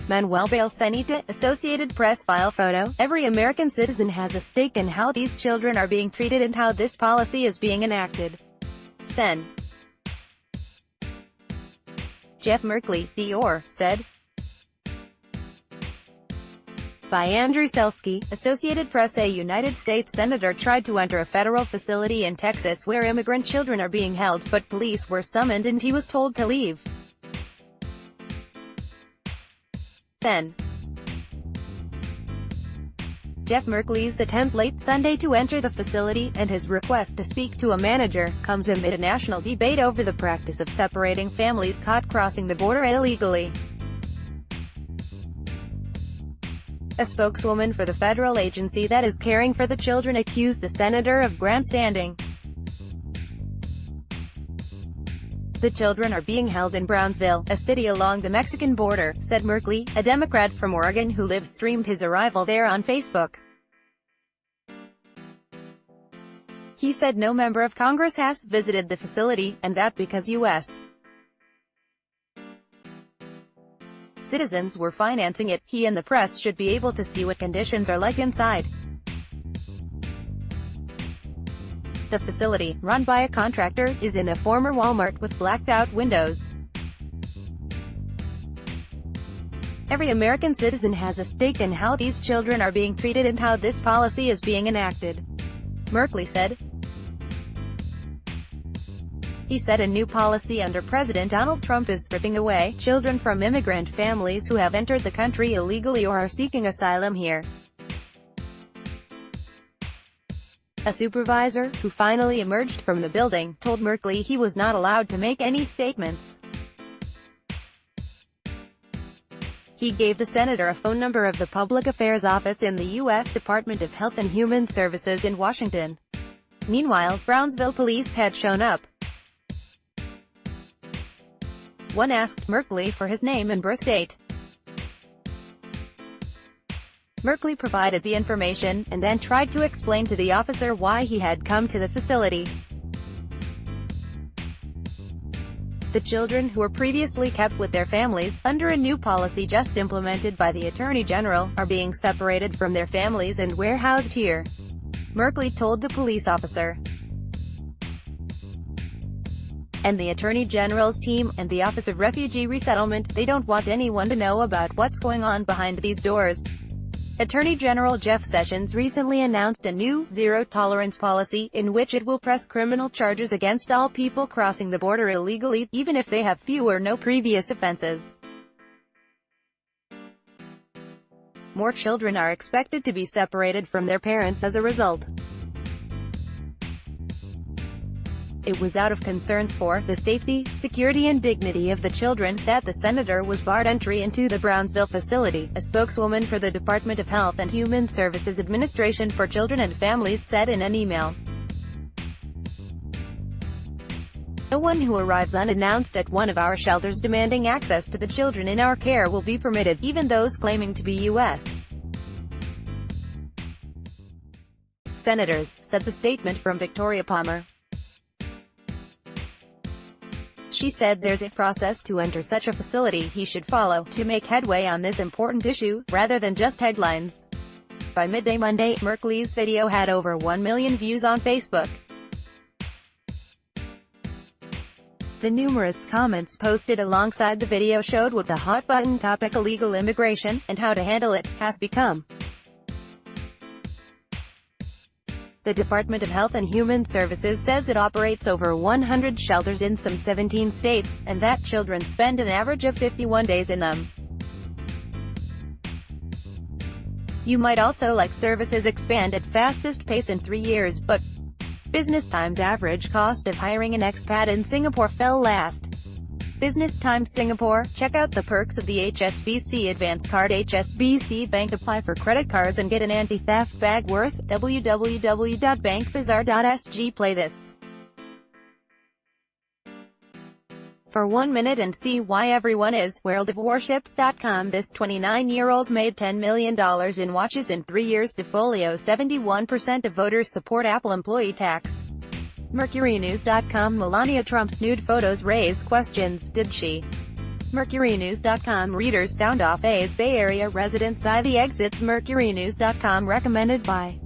Manuel Balsanita, Associated Press file photo. Every American citizen has a stake in how these children are being treated and how this policy is being enacted. Sen. Jeff Merkley, Dior, said. By Andrew Selsky, Associated Press. A United States senator tried to enter a federal facility in Texas where immigrant children are being held, but police were summoned and he was told to leave. Then, Jeff Merkley's attempt late Sunday to enter the facility, and his request to speak to a manager, comes amid a national debate over the practice of separating families caught crossing the border illegally. A spokeswoman for the federal agency that is caring for the children accused the senator of grandstanding. The children are being held in Brownsville, a city along the Mexican border, said Merkley, a Democrat from Oregon who live-streamed his arrival there on Facebook. He said no member of Congress has visited the facility, and that because U.S. citizens were financing it, he and the press should be able to see what conditions are like inside. The facility, run by a contractor, is in a former Walmart with blacked-out windows. Every American citizen has a stake in how these children are being treated and how this policy is being enacted, Merkley said. He said a new policy under President Donald Trump is stripping away children from immigrant families who have entered the country illegally or are seeking asylum here. A supervisor, who finally emerged from the building, told Merkley he was not allowed to make any statements. He gave the senator a phone number of the Public Affairs Office in the U.S. Department of Health and Human Services in Washington. Meanwhile, Brownsville police had shown up. One asked Merkley for his name and birth date. Merkley provided the information, and then tried to explain to the officer why he had come to the facility. The children, who were previously kept with their families, under a new policy just implemented by the Attorney General, are being separated from their families and warehoused here, Merkley told the police officer. And the Attorney General's team, and the Office of Refugee Resettlement, they don't want anyone to know about what's going on behind these doors. Attorney General Jeff Sessions recently announced a new zero-tolerance policy, in which it will press criminal charges against all people crossing the border illegally, even if they have few or no previous offenses. More children are expected to be separated from their parents as a result. It was out of concerns for the safety, security and dignity of the children that the senator was barred entry into the Brownsville facility, a spokeswoman for the Department of Health and Human Services Administration for Children and Families said in an email. No one who arrives unannounced at one of our shelters demanding access to the children in our care will be permitted, even those claiming to be U.S. senators, said the statement from Victoria Palmer. She said there's a process to enter such a facility he should follow to make headway on this important issue, rather than just headlines. By midday Monday, Merkley's video had over 1 million views on Facebook. The numerous comments posted alongside the video showed what the hot-button topic illegal immigration, and how to handle it, has become. The Department of Health and Human Services says it operates over 100 shelters in some 17 states, and that children spend an average of 51 days in them. You might also like services expand at fastest pace in 3 years, but Business Times' average cost of hiring an expat in Singapore fell last. Business Times Singapore, check out the perks of the HSBC Advance Card. HSBC Bank. Apply for credit cards and get an anti-theft bag worth www.bankbazaar.sg. Play this for 1 minute and see why everyone is. WorldOfWarships.com. This 29-year-old made $10 million in watches in 3 years to folio. 71% of voters support Apple employee tax. MercuryNews.com. Melania Trump's nude photos raise questions. Did she MercuryNews.com readers sound off as Bay Area residents eye the exits. MercuryNews.com recommended by